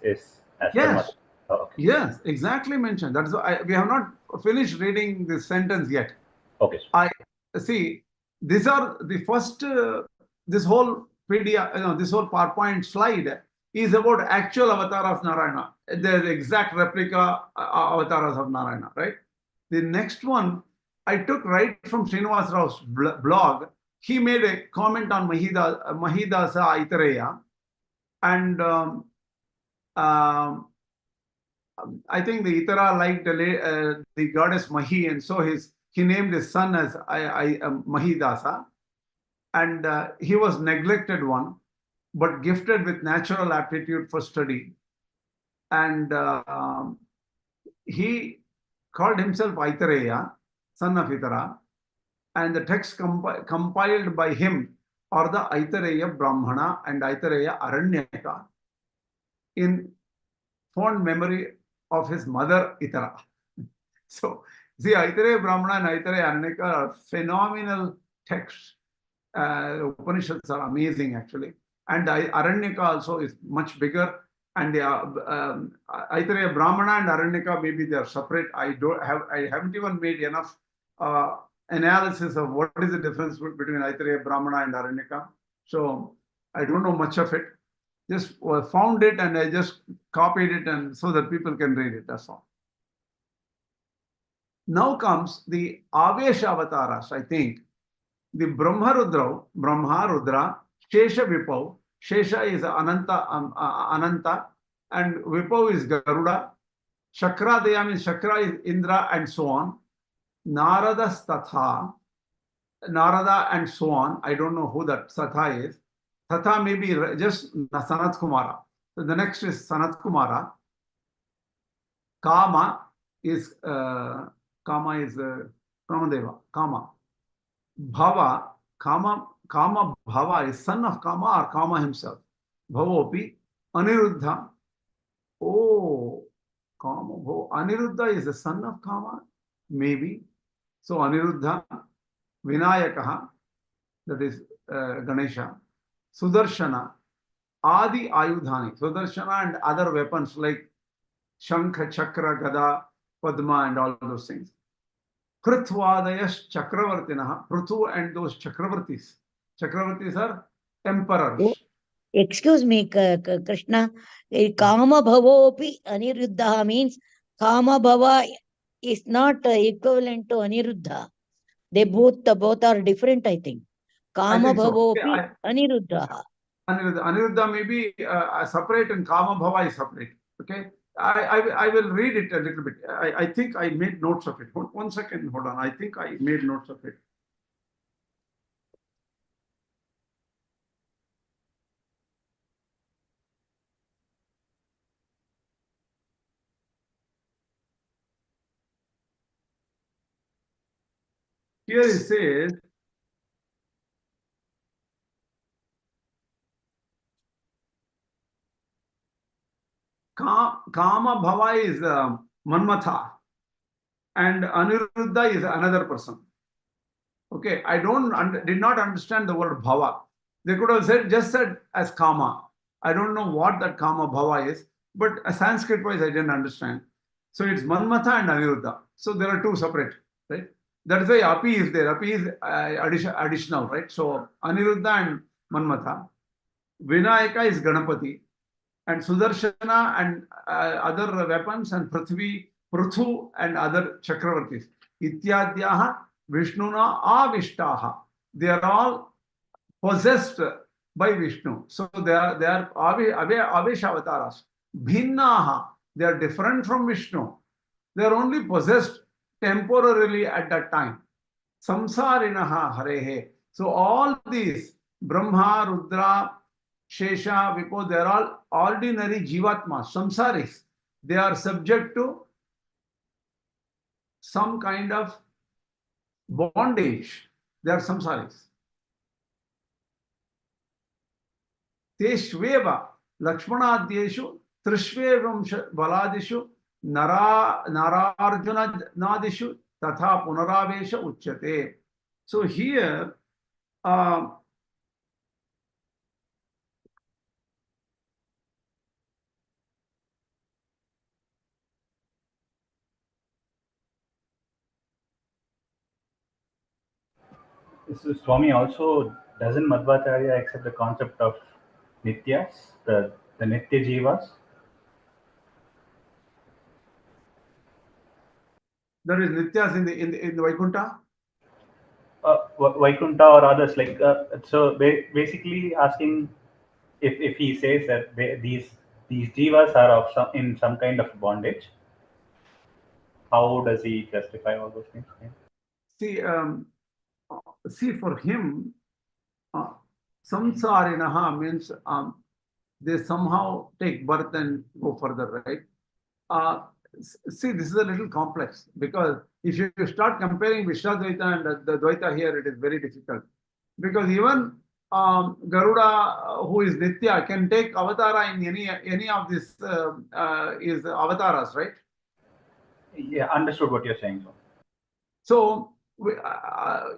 as yes. Oh, okay. Yes, exactly mentioned. That is why we have not finished reading this sentence yet. Okay. I see. These are the first. This whole PDF, this whole PowerPoint slide is about actual avatars of Narayana, the exact replica avatars of Narayana, right? The next one I took right from Srinivas Rao's blog. He made a comment on Mahidasa Aitareya, and I think the Itara liked the goddess Mahi, and so he named his son as Mahidasa, and he was neglected one, but gifted with natural aptitude for study, and he called himself Aitareya, son of Itara, and the text compiled by him are the Aitareya Brahmana and Aitareya Aranyaka in fond memory of his mother Itara. So, see, Aitareya Brahmana and Aitareya Aranyaka are phenomenal texts. Upanishads are amazing, actually. And Aranyaka also is much bigger. And Aitareya Brahmana and Aranyaka, maybe they are separate. I haven't even made enough analysis of what is the difference between Aitareya Brahmana and Aranyaka. So I don't know much of it. Just found it and I just copied it, and so that people can read it. That's all. Now comes the Āveśa-avataras, I think. The Brahma Rudra, Shesha Vipau. Shesha is Ananta, and Vipau is Garuda. Shakra Daya means Shakra is Indra, and so on. Narada and so on. I don't know who that Statha is. Tatha may be just Sanat Kumara. So the next is Sanat Kumara. Kama is Kamadeva. Kama. Bhava, Kama Bhava is son of Kama or Kama himself. Bhavopi, Aniruddha. Oh, Kama Bhava. Aniruddha is the son of Kama? Maybe. So Aniruddha, Vinayakaha, that is Ganesha. Sudarshana, Adi Ayudhani. Sudarshana and other weapons like Shankha, Chakra, Gada, Padma, and all those things. Prithvadayash Chakravartinaha, Prithu and those Chakravartis. Chakravartis are emperors. Oh, excuse me, Kṛṣṇa. Kama Bhavopi Aniruddha means Kama Bhava is not equivalent to Aniruddha. They both are different, I think. Kama Bhavopi Aniruddha. Aniruddha may be separate and Kama Bhava is separate. Okay, I will read it a little bit. I think I made notes of it. 1 second, hold on. I think I made notes of it. Here it says, Kama Bhava is Manmatha and Aniruddha is another person. Okay, I did not understand the word Bhava. They could have just said as Kama. I don't know what that Kama Bhava is, but Sanskrit wise I didn't understand. So it's Manmatha and Aniruddha. So there are two separate, right? That is why Api is there. Api is additional, right? So Aniruddha and Manmatha. Vinayaka is Ganapati. And Sudarshana and other weapons, and Pruthu and other Chakravartis. Ityadyaha Vishnuna Avishtaha. They are all possessed by Vishnu. So they are Āveśa-avatāras. Bhinnaha. They are different from Vishnu. They are only possessed temporarily at that time. Samsarinaha Harehe. So all these Brahma, Rudra, Shesha, Vipo, they are all ordinary Jīvātma, samsaris. They are subject to some kind of bondage. They are samsaris. Teshveva Lakshmanādyeshu Trishvevam Baladishu Nararjuna-nadishu Tatha Punaraveśa Uchyate. So here, So Swami, also doesn't Madhvācārya accept the concept of Nityas, the Nitya Jivas? there is Nityas in the Vaikuntha? Vaikuntha or others, like so basically asking if he says that these jivas are in some kind of bondage, how does he justify all those things? See, for him, samsarinaha means they somehow take birth and go further, right? See, this is a little complex, because if you start comparing Viśeṣa and the Dvaita here, it is very difficult. Because even Garuda, who is Nitya, can take Avatara in any of these is Avataras, right? Yeah, understood what you're saying. So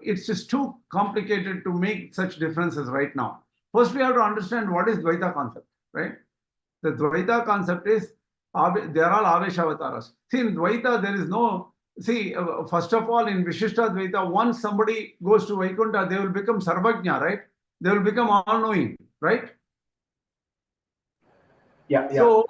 it's just too complicated to make such differences right now. First, we have to understand what is Dvaita concept, right? The Dvaita concept is they are all Āveśa-avataras. See, in Dvaita, there is no, first of all, in Viśeṣa Dvaita, once somebody goes to Vaikuntha, they will become Sarvajña, right? They will become all-knowing, right? Yeah. So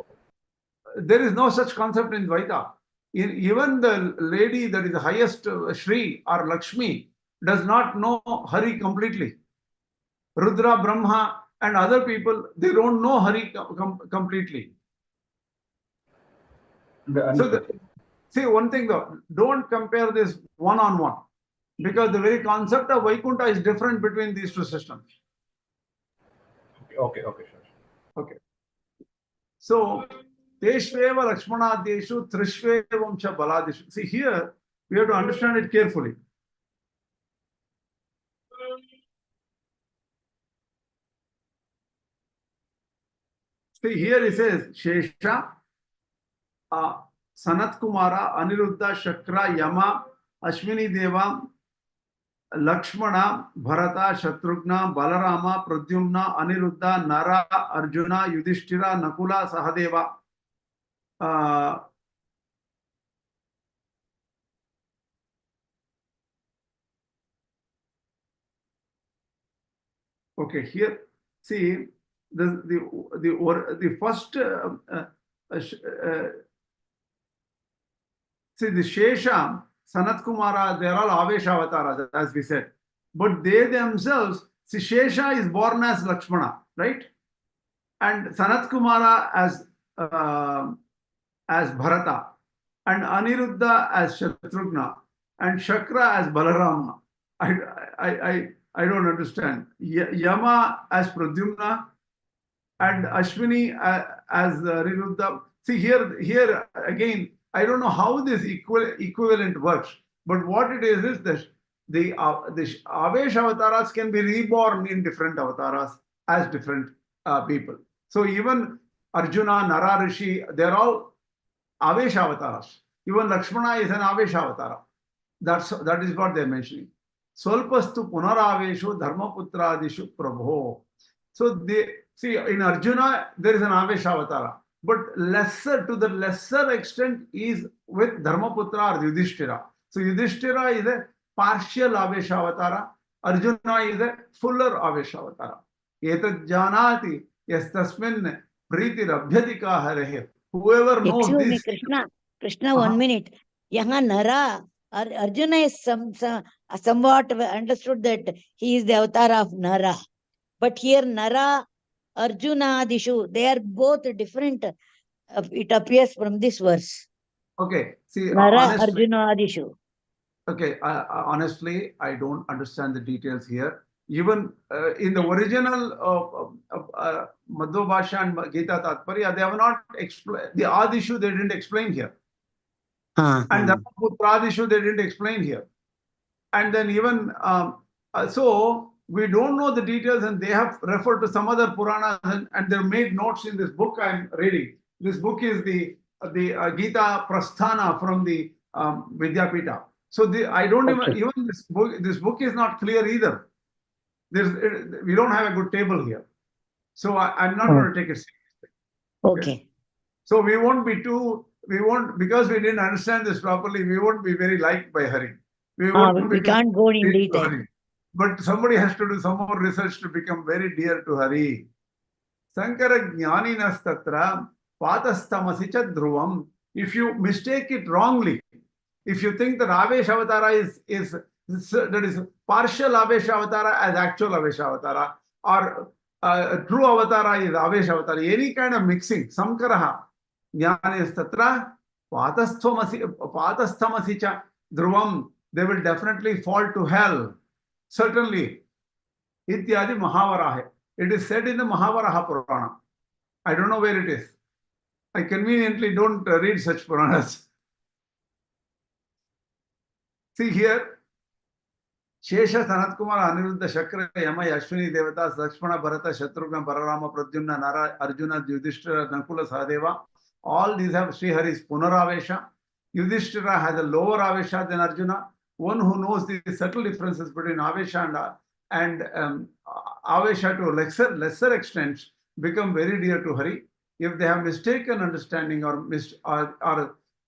there is no such concept in Dvaita. Even the lady that is the highest Shri or Lakshmi does not know Hari completely. Rudra, Brahma and other people, they don't know Hari completely. So see, one thing though, don't compare this one-on-one, because the very concept of Vaikuntha is different between these two systems. Okay, sure. Okay. So, Teshveva Lakshmanādyeshu Trishvevam cha Baladishu. See, here we have to understand it carefully. See, here it says Shesha, Sanat Kumara, Aniruddha, Shakra, Yama, Ashwini Deva, Lakshmana, Bharata, Shatrughna, Balarama, Pradyumna, Aniruddha, Nara, Arjuna, Yudhiṣṭhira, Nakula, Sahadeva. Okay, here, see, the first, see, the Shesha, Sanat Kumara, they are all Āveśa-avataras, as we said. But they themselves, see, Shesha is born as Lakshmana. right? And Sanat Kumara as Bharata, and Aniruddha as Shatrughna, and Shakra as Balarama. I don't understand. Yama as Pradyumna, and Ashwini as Aniruddha. See here again, I don't know how this equivalent works, but what it is that the Āveśa-avataras can be reborn in different avatars as different people. So even Arjuna, Nara Rishi, they're all Āveśa-avataras. Even Lakshmana is an Āveśa-avatara. That is what they're mentioning. Swalpastu punarāveshu dharmaputradishu prabho. So they see in Arjuna there is an Āveśa-avatara, but to the lesser extent is with Dharmaputra or Yudhiṣṭhira. So Yudhiṣṭhira is a partial Āveśa-avatara. Arjuna is a fuller Āveśa-avatara. Etad janati yastasmin priti rabhyatika harehe. Whoever knows this. Kṛṣṇa, 1 minute. Yaha Nara, Arjuna is somewhat understood that he is the avatar of Nara. But here Nara, Arjuna, Adishu, they are both different. It appears from this verse. Okay, see, Nara, Arjuna, Adishu. Okay, honestly, I don't understand the details here. Even in the original Madhvācārya and Gītā 2.25, they have not explained the Adishu. They didn't explain here, and the Putradishu they didn't explain here. And then even so, we don't know the details, and they have referred to some other Puranas, and they made notes in this book I'm reading. This book is the Gītā Prasthana from the Vidyapita. So I don't even this book is not clear either. We don't have a good table here, so I'm not going to take it seriously. Okay. So because we didn't understand this properly, we won't be very liked by Hari. We can't go in detail. But somebody has to do some more research to become very dear to Hari. Sankara jnaninas tatra patastamasicha dhruvam. If you mistake it wrongly, if you think that Āveśa-avatara is partial Āveśa-avatara as actual Āveśa-avatara, or true avatara is Āveśa-avatara, any kind of mixing, samkaraha jnanis tatra patastamasicha dhruvam, they will definitely fall to hell. Certainly. Ityadi Mahavaraha. It is said in the Mahavaraha Purana. I don't know where it is. I conveniently don't read such Puranas. See here, Shesha, Sanat Kumara, Aniruddha, Shakra, Yama, Ashwini, Devatas, Lakshmana, Bharata, Shatrughna, Balarama, Pradyumna, Nara, Arjuna, Yudhiṣṭhira, Nakula, Sahadeva. All these have Srihari's Punaravēśa. Yudhiṣṭhira has a lower Avēśa than Arjuna. One who knows the subtle differences between Avēśa and Avēśa to lesser extents become very dear to Hari. If they have mistaken understanding or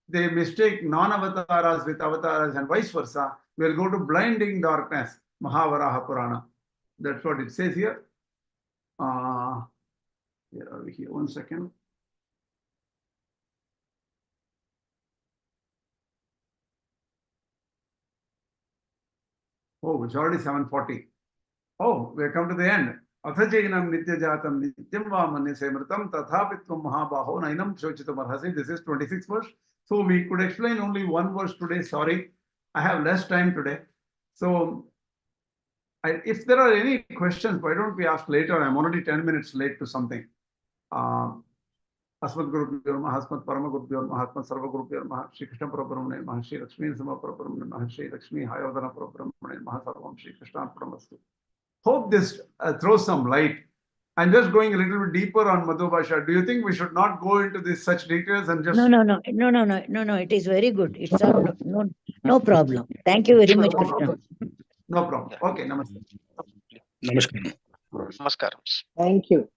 they mistake non-avataras with avataras and vice versa, we'll go to blinding darkness. Mahavaraha Purana. That's what it says here. Where are we here? 1 second. Oh, it's already 7:40. Oh, we have come to the end. Athajainam nityajatam nityam va manyasemritam tathapitvam mahabaho nainam shochitam arhasi. This is 26th verse. So we could explain only one verse today. Sorry, I have less time today. So if there are any questions, why don't we ask later? I'm already 10 minutes late to something. Asmat Gurubhyo Namaha, Asmat Paramātmā Namaha, Asmat Sarva Gurubhyo Namaha, Shri Kṛṣṇa Parabrahmane Namaha, Shri Lakshmi Sama Parabrahmane Namaha, Shri Lakshmi Hayodana Parabrahmane Namaha, Sarvam Shri Kṛṣṇa Pramastu. Hope this throws some light. I'm just going a little bit deeper on Madhvācārya. Do you think we should not go into this such details and just... No. It is very good. It's no problem. Thank you very much, Kṛṣṇa. No problem. Okay, namaste. Namaskar. Thank you.